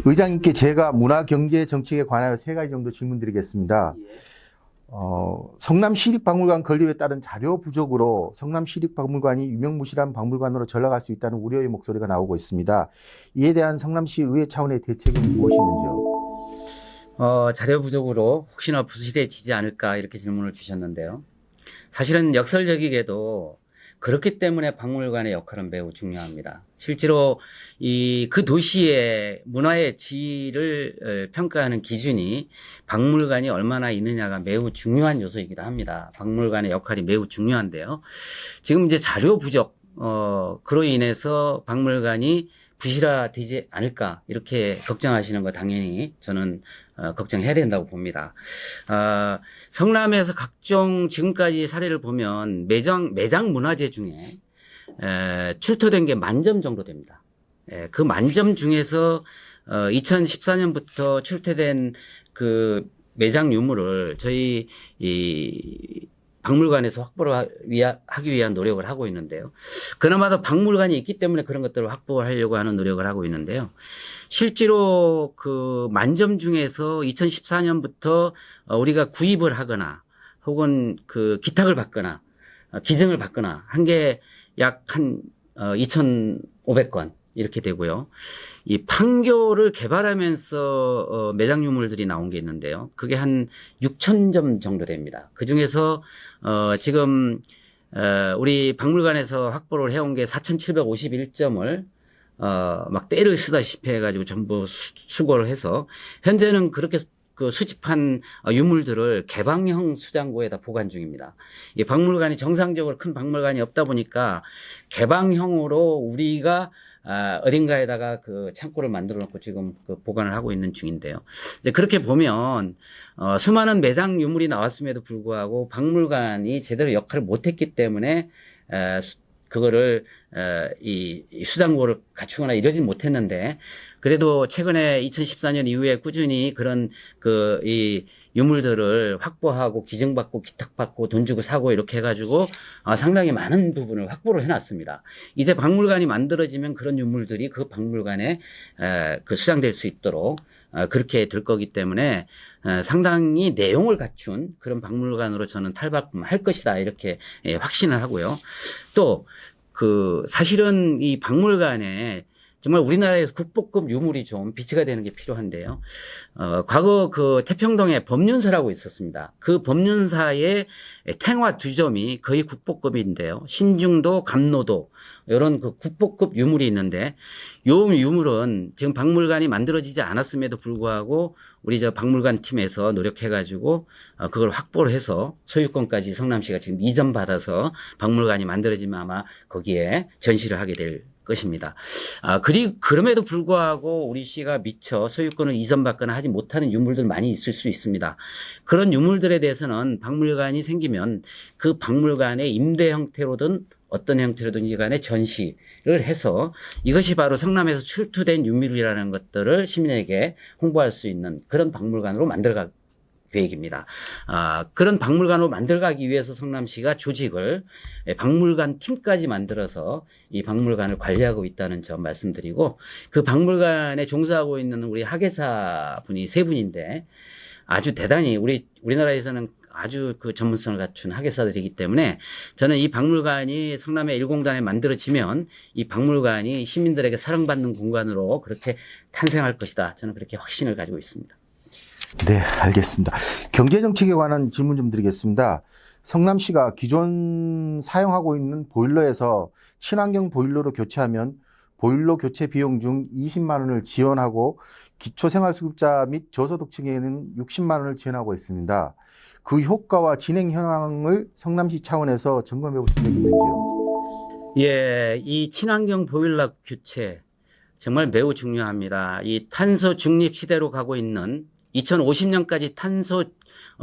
의장님께 제가 문화, 경제, 정책에 관하여 세 가지 정도 질문드리겠습니다. 성남시립박물관 건립에 따른 자료 부족으로 성남시립박물관이 유명무실한 박물관으로 전락할 수 있다는 우려의 목소리가 나오고 있습니다. 이에 대한 성남시 의회 차원의 대책은 무엇이 있는지요? 자료 부족으로 혹시나 부실해지지 않을까 이렇게 질문을 주셨는데요. 사실은 역설적이게도 그렇기 때문에 박물관의 역할은 매우 중요합니다. 실제로 그 도시의 문화의 질을 평가하는 기준이 박물관이 얼마나 있느냐가 매우 중요한 요소이기도 합니다. 박물관의 역할이 매우 중요한데요. 지금 이제 자료 부족, 그로 인해서 박물관이 부실화되지 않을까 이렇게 걱정하시는 거 당연히 저는 걱정해야 된다고 봅니다. 성남에서 각종 지금까지 사례를 보면 매장 문화재 중에 출토된 게 10,000점 정도 됩니다. 그 10,000점 중에서 2014년부터 출토된 그 매장 유물을 저희 박물관에서 확보를 하기 위한 노력을 하고 있는데요. 그나마도 박물관이 있기 때문에 그런 것들을 확보하려고 하는 노력을 하고 있는데요. 실제로 그 10,000점 중에서 2014년부터 우리가 구입을 하거나 혹은 그 기탁을 받거나 기증을 받거나 한 게 약 한 2,500건 이렇게 되고요. 이 판교를 개발하면서 매장 유물들이 나온 게 있는데요. 그게 한 6,000점 정도 됩니다. 그 중에서 지금 우리 박물관에서 확보를 해온 게 4,751점을 막 떼를 쓰다시피 해가지고 전부 수거를 해서 현재는 그렇게 그 수집한 유물들을 개방형 수장고에다 보관 중입니다. 이 박물관이 정상적으로 큰 박물관이 없다 보니까 개방형으로 우리가 어딘가에다가 그 창고를 만들어 놓고 지금 그 보관을 하고 있는 중인데요. 이제 그렇게 보면 수많은 매장 유물이 나왔음에도 불구하고 박물관이 제대로 역할을 못했기 때문에 그거를 이 수장고를 갖추거나 이러진 못했는데 그래도 최근에 2014년 이후에 꾸준히 그런 이 유물들을 확보하고 기증받고 기탁받고 돈 주고 사고 이렇게 해가지고 상당히 많은 부분을 확보를 해놨습니다. 이제 박물관이 만들어지면 그런 유물들이 그 박물관에 그 수장될 수 있도록 그렇게 될 거기 때문에 상당히 내용을 갖춘 그런 박물관으로 저는 탈바꿈할 것이다 이렇게 확신을 하고요. 또 그 사실은 이 박물관에 정말 우리나라에서 국보급 유물이 좀 비치가 되는 게 필요한데요. 과거 그 태평동에 법륜사라고 있었습니다. 그 법륜사의 탱화 2점이 거의 국보급인데요. 신중도, 감로도 이런 그 국보급 유물이 있는데 요 유물은 지금 박물관이 만들어지지 않았음에도 불구하고 우리 저 박물관 팀에서 노력해가지고 그걸 확보를 해서 소유권까지 성남시가 지금 이전받아서 박물관이 만들어지면 아마 거기에 전시를 하게 될 것입니다. 그럼에도 불구하고 우리 시가 미처 소유권을 이전받거나 하지 못하는 유물들 많이 있을 수 있습니다. 그런 유물들에 대해서는 박물관이 생기면 그 박물관의 임대 형태로든 어떤 형태로든지 간에 전시를 해서 이것이 바로 성남에서 출토된 유물이라는 것들을 시민에게 홍보할 수 있는 그런 박물관으로 만들어갈 계획입니다. 그런 박물관으로 만들어가기 위해서 성남시가 조직을 박물관 팀까지 만들어서 이 박물관을 관리하고 있다는 점 말씀드리고 그 박물관에 종사하고 있는 우리 학예사 분이 3분인데 아주 대단히 우리나라에서는 아주 그 전문성을 갖춘 학예사들이기 때문에 저는 이 박물관이 성남의 1공단에 만들어지면 이 박물관이 시민들에게 사랑받는 공간으로 그렇게 탄생할 것이다. 저는 그렇게 확신을 가지고 있습니다. 네, 알겠습니다. 경제정책에 관한 질문 좀 드리겠습니다. 성남시가 기존 사용하고 있는 보일러에서 친환경 보일러로 교체하면 보일러 교체 비용 중 20만 원을 지원하고 기초생활수급자 및 저소득층에는 60만 원을 지원하고 있습니다. 그 효과와 진행 현황을 성남시 차원에서 점검해 볼 수 있는지요? 예, 이 친환경 보일러 교체 정말 매우 중요합니다. 이 탄소 중립 시대로 가고 있는 2050년까지 탄소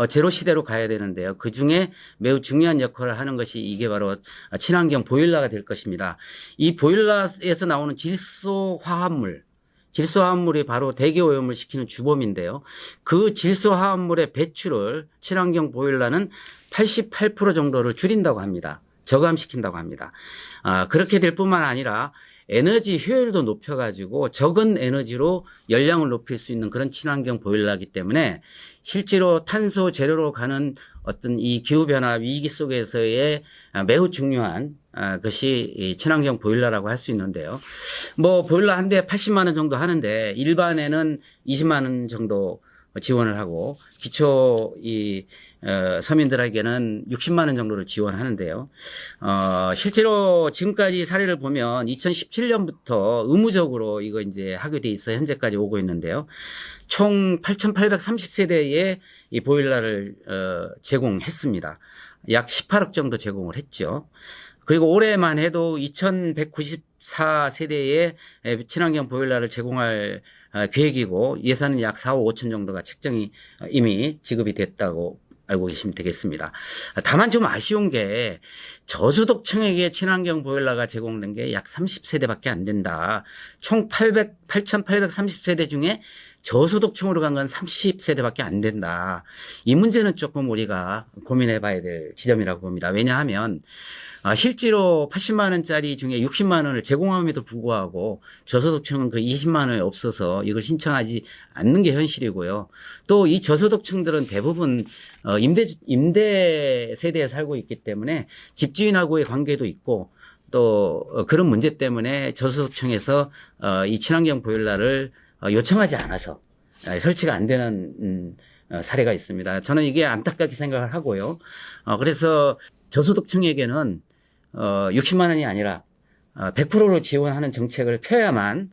제로 시대로 가야 되는데요. 그 중에 매우 중요한 역할을 하는 것이 이게 바로 친환경 보일러가 될 것입니다. 이 보일러에서 나오는 질소화합물이 바로 대기오염을 시키는 주범인데요. 그 질소화합물의 배출을 친환경 보일러는 88% 정도를 줄인다고 합니다. 저감시킨다고 합니다. 그렇게 될 뿐만 아니라 에너지 효율도 높여가지고 적은 에너지로 열량을 높일 수 있는 그런 친환경 보일러이기 때문에 실제로 탄소 제로로 가는 어떤 이 기후변화 위기 속에서의 매우 중요한 것이 이 친환경 보일러라고 할 수 있는데요. 뭐 보일러 한 대 80만 원 정도 하는데 일반에는 20만 원 정도 지원을 하고 기초 서민들에게는 60만 원 정도를 지원하는데요. 실제로 지금까지 사례를 보면 2017년부터 의무적으로 이거 이제 하게 돼 있어 현재까지 오고 있는데요. 총 8,830세대의 이 보일러를 제공했습니다. 약 18억 정도 제공을 했죠. 그리고 올해만 해도 2,194세대의 친환경 보일러를 제공할 계획이고 예산은 약 4억 5천 정도가 책정이 이미 지급이 됐다고 알고 계시면 되겠습니다. 다만 좀 아쉬운 게 저소득층에게 친환경 보일러가 제공된 게 약 30세대밖에 안 된다. 총 8,830세대 중에 저소득층으로 간 건 30세대밖에 안 된다. 이 문제는 조금 우리가 고민해 봐야 될 지점이라고 봅니다. 왜냐하면 실제로 80만 원짜리 중에 60만 원을 제공함에도 불구하고 저소득층은 그 20만 원이 없어서 이걸 신청하지 않는 게 현실이고요. 또 이 저소득층들은 대부분 임대 세대에 살고 있기 때문에 집주인하고의 관계도 있고 또 그런 문제 때문에 저소득층에서 이 친환경 보일러를 요청하지 않아서 설치가 안 되는 사례가 있습니다. 저는 이게 안타깝게 생각을 하고요. 그래서 저소득층에게는 60만 원이 아니라 100%로 지원하는 정책을 펴야만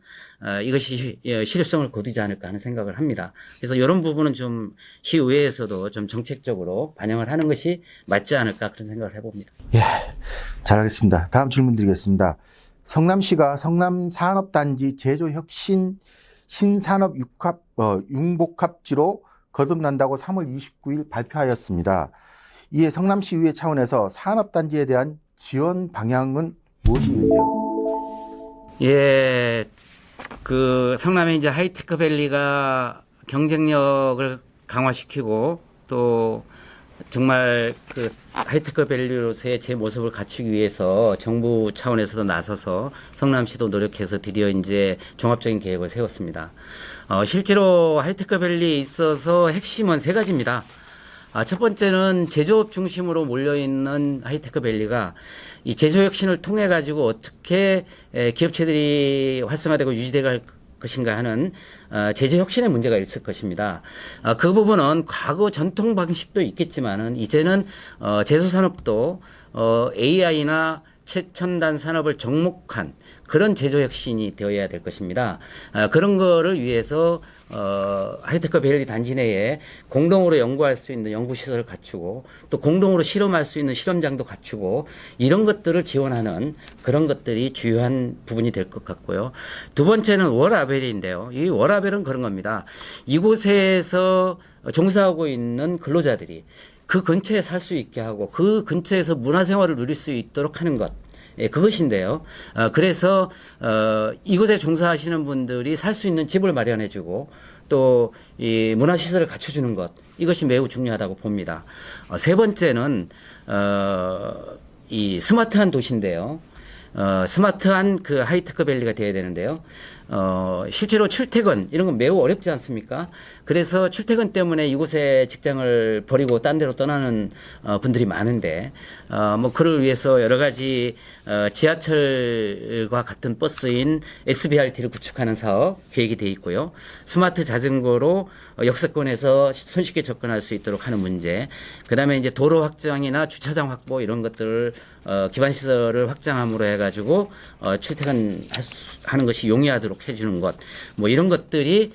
이것이 실효성을 거두지 않을까 하는 생각을 합니다. 그래서 이런 부분은 좀 시의회에서도 좀 정책적으로 반영을 하는 것이 맞지 않을까 그런 생각을 해봅니다. 예, 잘하겠습니다. 다음 질문 드리겠습니다. 성남시가 성남산업단지 제조혁신 신산업 융복합지로 거듭난다고 3월 29일 발표하였습니다. 이에 성남시의회 차원에서 산업단지에 대한 지원 방향은 무엇이 있는지요? 예, 그 성남의 이제 하이테크밸리가 경쟁력을 강화시키고 또 정말 그 하이테크밸리로서의 제 모습을 갖추기 위해서 정부 차원에서도 나서서 성남시도 노력해서 드디어 이제 종합적인 계획을 세웠습니다. 실제로 하이테크밸리에 있어서 핵심은 세 가지입니다. 첫 번째는 제조업 중심으로 몰려있는 하이테크밸리가 이 제조혁신을 통해 가지고 어떻게 기업체들이 활성화되고 유지될 것인가 하는 제조혁신의 문제가 있을 것입니다. 그 부분은 과거 전통 방식도 있겠지만은 이제는 제조산업도 AI나 최첨단 산업을 접목한 그런 제조혁신이 되어야 될 것입니다. 그런 거를 위해서 하이테크밸리 단지 내에 공동으로 연구할 수 있는 연구시설을 갖추고 또 공동으로 실험할 수 있는 실험장도 갖추고 이런 것들을 지원하는 그런 것들이 주요한 부분이 될 것 같고요. 두 번째는 워라밸인데요. 이 워라밸은 그런 겁니다. 이곳에서 종사하고 있는 근로자들이 그 근처에 살 수 있게 하고 그 근처에서 문화생활을 누릴 수 있도록 하는 것. 예, 그것인데요. 그래서 이곳에 종사하시는 분들이 살 수 있는 집을 마련해주고 또 이 문화시설을 갖춰주는 것 이것이 매우 중요하다고 봅니다. 세 번째는 이 스마트한 도시인데요. 스마트한 그 하이테크밸리가 돼야 되는데요. 실제로 출퇴근 이런 건 매우 어렵지 않습니까? 그래서 출퇴근 때문에 이곳에 직장을 버리고 딴 데로 떠나는 분들이 많은데 뭐 그를 위해서 여러 가지 지하철과 같은 버스인 SBRT를 구축하는 사업 계획이 돼 있고요. 스마트 자전거로 역세권에서 손쉽게 접근할 수 있도록 하는 문제. 그다음에 이제 도로 확장이나 주차장 확보 이런 것들을 기반 시설을 확장함으로 해가지고 출퇴근하는 것이 용이하도록 해주는 것. 뭐 이런 것들이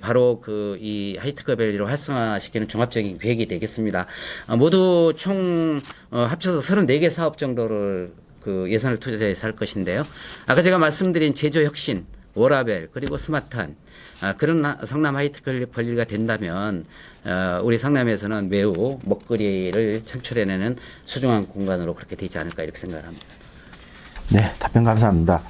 바로 그 이 하이테크밸리로 활성화시키는 종합적인 계획이 되겠습니다. 모두 총 합쳐서 34개 사업 정도를 그 예산을 투자해서 할 것인데요. 아까 제가 말씀드린 제조혁신, 워라밸 그리고 스마트한 그런 성남 하이테크밸리가 된다면 우리 성남에서는 매우 먹거리를 창출해내는 소중한 공간으로 그렇게 되지 않을까 이렇게 생각합니다. 네, 답변 감사합니다.